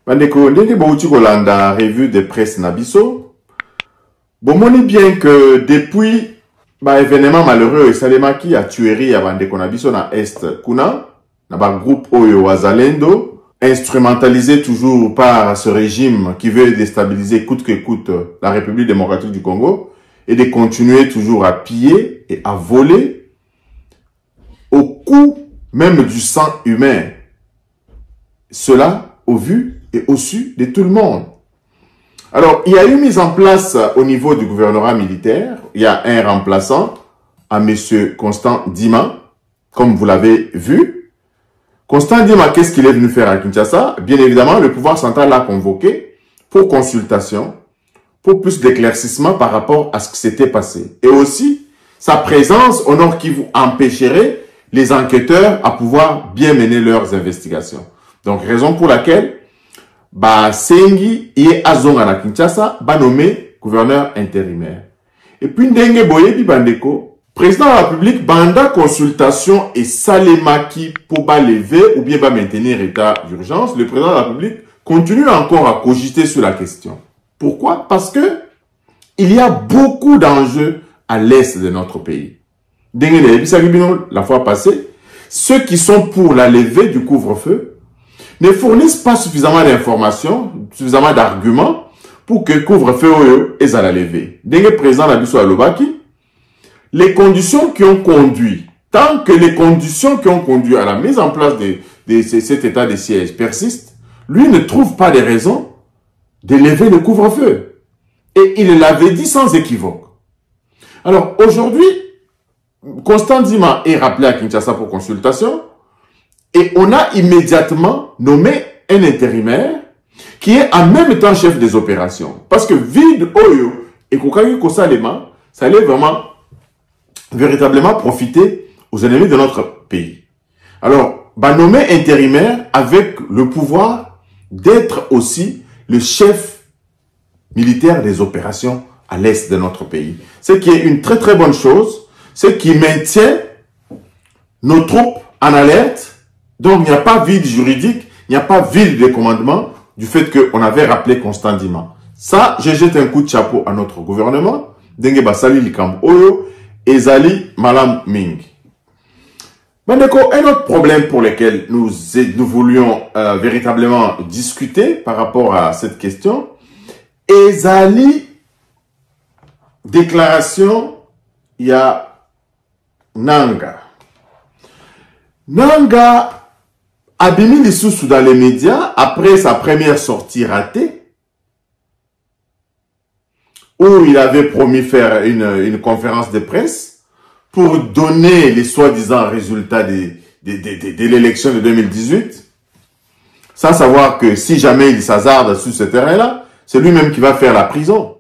Bandeko, ndenge bauti kolanda revue de presse Nabiso. Bomoni bien que depuis événement malheureux Salemaki a tuerie à Bandeko Nabiso na Est Kuna, na ba groupe Oyo Wazalendo, instrumentalisé toujours par ce régime qui veut déstabiliser coûte que coûte la République démocratique du Congo et de continuer toujours à piller et à voler au coût même du sang humain. Cela au vu et au su de tout le monde. Alors, il y a eu mise en place au niveau du gouvernorat militaire, il y a un remplaçant à M. Constant Dima, comme vous l'avez vu. Constant Dima, qu'est-ce qu'il est venu faire à Kinshasa? Bien évidemment, le pouvoir central l'a convoqué pour consultation, pour plus d'éclaircissement par rapport à ce qui s'était passé. Et aussi, sa présence au Nord Kivu empêcherait les enquêteurs à pouvoir bien mener leurs investigations. Donc, raison pour laquelle Sengi et Azonga na Kinshasa nommé gouverneur intérimaire. Et puis Ndenge Boyebi Bandeko, président de la République, banda consultation et Salemaki pour lever ou bien maintenir état d'urgence, le président de la République continue encore à cogiter sur la question. Pourquoi? Parce que il y a beaucoup d'enjeux à l'est de notre pays. Ndenge la fois passée, ceux qui sont pour la levée du couvre-feu ne fournissent pas suffisamment d'informations, suffisamment d'arguments pour que couvre-feu est à la levée. Dengue président Nabiso Alobaki, les conditions qui ont conduit, tant que les conditions qui ont conduit à la mise en place de cet état de siège persistent, lui ne trouve pas de raison de lever le couvre-feu. Et il l'avait dit sans équivoque. Alors aujourd'hui, Constant Dima est rappelé à Kinshasa pour consultation. Et on a immédiatement nommé un intérimaire qui est en même temps chef des opérations. Parce que vide Oyo et Kokagi Kosalema, ça allait vraiment, véritablement profiter aux ennemis de notre pays. Alors, nommé intérimaire avec le pouvoir d'être aussi le chef militaire des opérations à l'est de notre pays. Ce qui est une très très bonne chose, ce qui maintient nos troupes en alerte. Donc, il n'y a pas vide juridique, il n'y a pas vide de commandement du fait qu'on avait rappelé Constant Dima. Ça, je jette un coup de chapeau à notre gouvernement. Dengue Basali Likam Oyo et Zali Malam Ming. Bandeko, un autre problème pour lequel nous voulions véritablement discuter par rapport à cette question, Ezali, déclaration, il y a Nanga. Nanga Abimi Lissoussou dans les médias, après sa première sortie ratée, où il avait promis faire une conférence de presse pour donner les soi-disant résultats de l'élection de 2018, sans savoir que si jamais il s'hasarde sur ce terrain-là, c'est lui-même qui va faire la prison.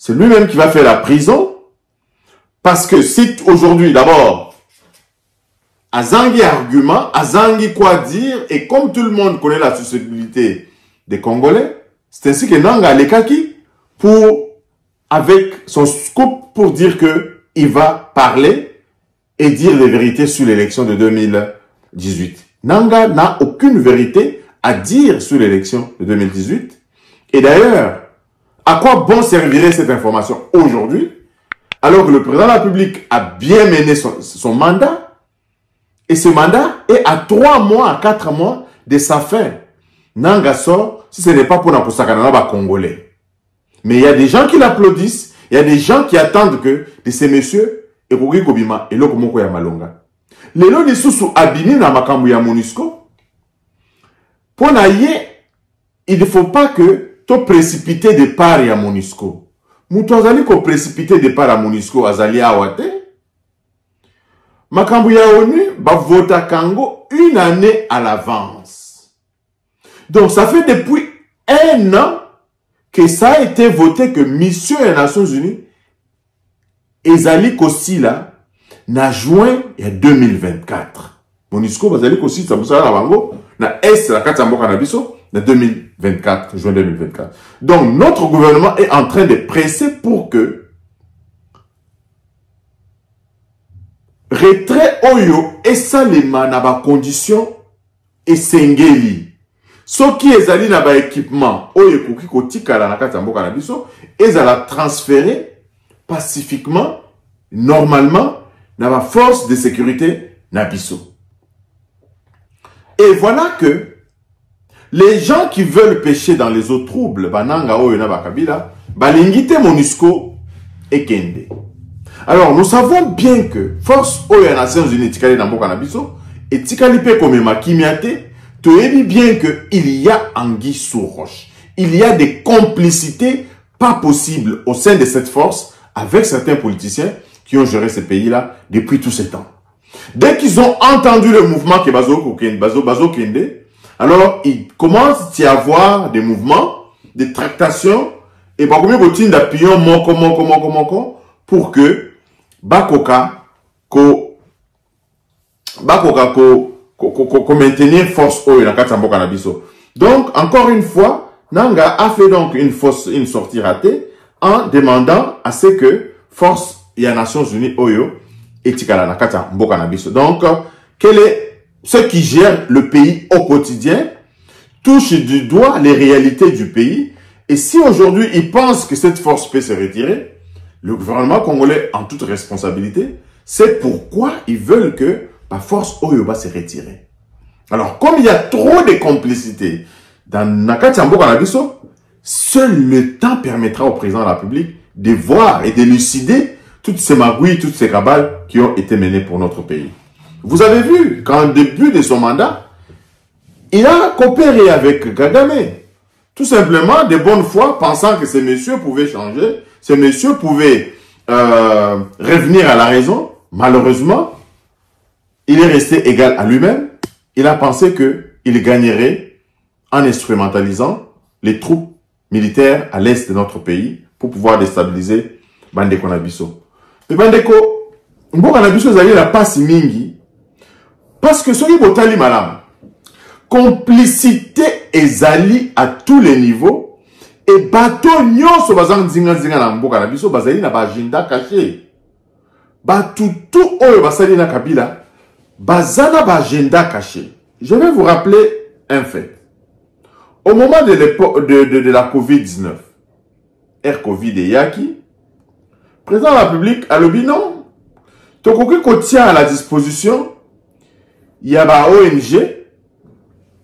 C'est lui-même qui va faire la prison. Parce que si aujourd'hui, d'abord, Azangi argument, Azangi quoi dire, et comme tout le monde connaît la susceptibilité des Congolais, c'est ainsi que Nanga Lekaki, avec son scoop pour dire que il va parler et dire les vérités sur l'élection de 2018. Nanga n'a aucune vérité à dire sur l'élection de 2018. Et d'ailleurs, à quoi bon servirait cette information aujourd'hui alors que le président de la République a bien mené son mandat, et ce mandat est à 3 mois, à 4 mois de sa fin. Nanga sort, si ce n'est pas pour les Congolais. Mais il y a des gens qui l'applaudissent, il y a des gens qui attendent que de ces messieurs, et Kobima, et Lokomoko ya Malonga. Les lots de sous abîmés dans Makambu ya MONUSCO, pour naïe, il ne faut pas que tu précipites de part à MONUSCO. Moutou azali ko précipité de part à MONUSCO azali awate. Makambu ya ONU ba vota Kango 1 année à l'avance. Donc ça fait depuis 1 an que ça a été voté que mission des Nations Unies ezali kosi là na juin 2024. MONUSCO bazali kosi ça musala na bango na est la katamboka na biso na 2024, juin 2024. Donc notre gouvernement est en train de presser pour que retrait oyo esalema na ba condition esengeli. Soki ezali na ba équipement oyo ekoki kotikala na katamboka na biso ezala transféré pacifiquement, normalement, dans la force de sécurité Nabiso. Et voilà que les gens qui veulent pêcher dans les eaux troubles, Bananga Oyona Bakabila, Balingite MONUSCO et Kende. Alors, nous savons bien que force Oya Nations Unies Tikali Namboka Nabiso et Tikali Pe Komema Kimiate, tu es bien qu'il y a anguille sous roche. Il y a des complicités pas possibles au sein de cette force avec certains politiciens qui ont géré ce pays-là depuis tous ces temps. Dès qu'ils ont entendu le mouvement que Bazo Kende, alors il commence à y avoir des mouvements, des tractations, et d'appuyant pour que Bakoka maintenir force au Nabiso. Donc, encore une fois, Nanga a fait donc une sortie ratée en demandant à ce que force et les Nations Unies Oyo et Tikala Nakata Mboka Nabiso. Donc, quel est ceux qui gèrent le pays au quotidien touchent du doigt les réalités du pays. Et si aujourd'hui ils pensent que cette force peut se retirer, le gouvernement congolais en toute responsabilité, c'est pourquoi ils veulent que la force Oyo va se retirer. Alors, comme il y a trop de complicité dans Nakata Mboka Nabiso, seul le temps permettra au président de la République de voir et d'élucider toutes ces magouilles, toutes ces cabales qui ont été menées pour notre pays. Vous avez vu qu'en début de son mandat, il a coopéré avec Kagame. Tout simplement, de bonne foi, pensant que ces messieurs pouvaient changer, ces messieurs pouvaient revenir à la raison. Malheureusement, il est resté égal à lui-même. Il a pensé qu'il gagnerait en instrumentalisant les troupes militaires à l'est de notre pays pour pouvoir déstabiliser Bandeko Nabiso. Mais Bandeko, Mboka Nabiso zali la passe mingi parce que ce qui botali malam, complicité ezali à tous les niveaux et bateau nyonso bazang zinga na Mboka Nabiso bazali na ba agenda caché. Batutu oyo basali na Kabila bazana ba agenda caché. Je vais vous rappeler un fait. Au moment de l'époque de la Covid-19, Air Covid et Yaki, le président de la République a le bilan. Tokoki tient à la disposition, il y a ba ONG,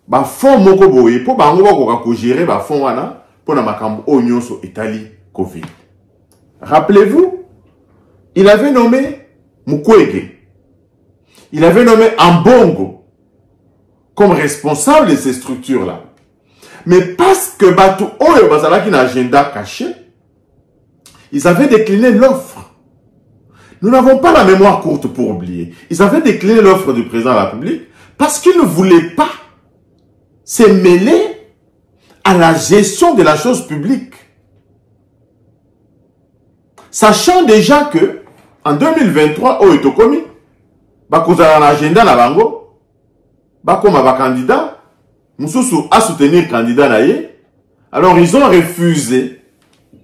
ba fonds moko boye, pour ba ngoko ko gérer ba fonds wana, pour na makambo onyonso etali Covid. Rappelez-vous, il avait nommé Mukwege, il avait nommé Ambongo comme responsable de ces structures-là. Mais parce que Batu Oyo Bazalaki n'a agenda caché, ils avaient décliné l'offre. Nous n'avons pas la mémoire courte pour oublier. Ils avaient décliné l'offre du président de la République parce qu'ils ne voulaient pas se mêler à la gestion de la chose publique. Sachant déjà que en 2023, Oyo Tokomi, Bakozala un agenda na bango, Bakoma ba candidat, Moussoussou a soutenu le candidat naïe. Alors ils ont refusé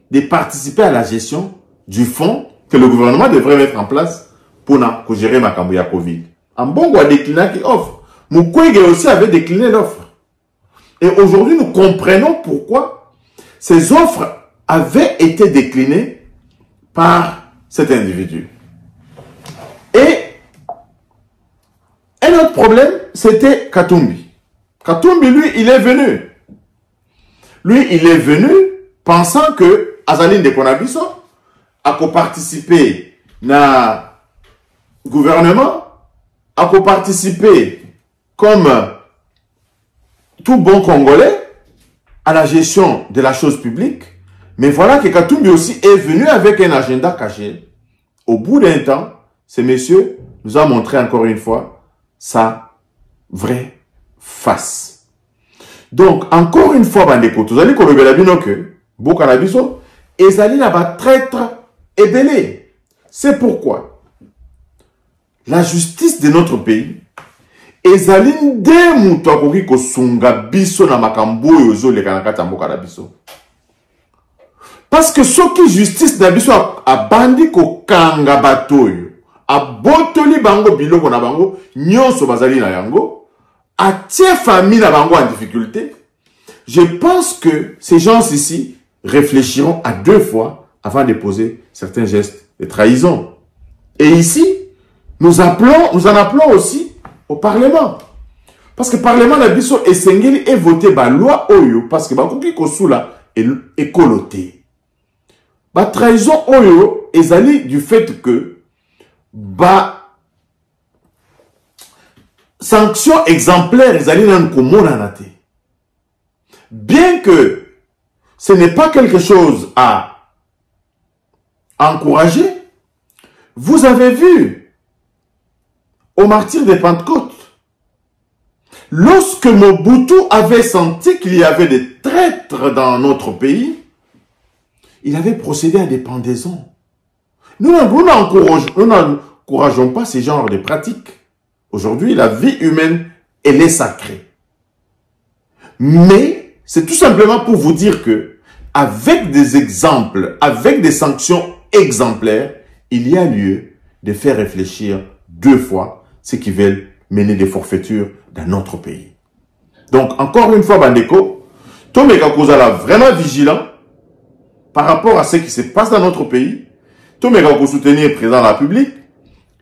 de participer à la gestion du fonds que le gouvernement devrait mettre en place pour gérer Makambuya Covid. Ambongo a décliné qui offre. Mukwege aussi avait décliné l'offre. Et aujourd'hui, nous comprenons pourquoi ces offres avaient été déclinées par cet individu. Et un autre problème, c'était Katumbi. Katumbi, lui, il est venu. Lui, il est venu pensant que Azaline de Konabiso a co-participé na gouvernement, a co-participé comme tout bon Congolais à la gestion de la chose publique. Mais voilà que Katumbi aussi est venu avec un agenda caché. Au bout d'un temps, ce monsieur nous a montré encore une fois sa vraie face. Donc, encore une fois, bandeko, vous allez kolobela bino que Bokanabiso, ezali na ba traître ebele. C'est pourquoi la justice de notre pays ezali nde mutu akoki kosunga biso na makambo oyo ezoleka na kati ya mboka na biso. Parce que soki justice na biso abandi kokanga bato oyo, abotoli bango biloko na bango, nyonso bazali na yango, atie famille na bango en difficulté, je pense que ces gens ici réfléchiront à 2 fois avant de poser certains gestes de trahison. Et ici, nous en appelons aussi au Parlement. Parce que le Parlement na biso esengeli et voté ba loi oyo parce que bakoki kosula et coloté. Ba trahison oyo ezali du fait que ba sanction exemplaire ezali nan komona na te. Bien que ce n'est pas quelque chose à encourager, vous avez vu au martyr de Pentecôte, lorsque Mobutu avait senti qu'il y avait des traîtres dans notre pays, il avait procédé à des pendaisons. Nous n'encourageons pas ce genre de pratiques. Aujourd'hui, la vie humaine, elle est sacrée. Mais c'est tout simplement pour vous dire que, avec des exemples, avec des sanctions exemplaires, il y a lieu de faire réfléchir 2 fois ceux qui veulent mener des forfaitures dans notre pays. Donc, encore une fois, bandeko, Tomeka Kozala vraiment vigilant par rapport à ce qui se passe dans notre pays. Tomeka Kozala soutenir le président de la République.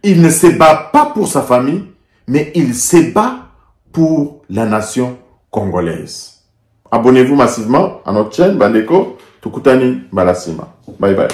Il ne se bat pas pour sa famille, mais il se bat pour la nation congolaise. Abonnez-vous massivement à notre chaîne, bandeko, Tukutani Balasima. Bye bye.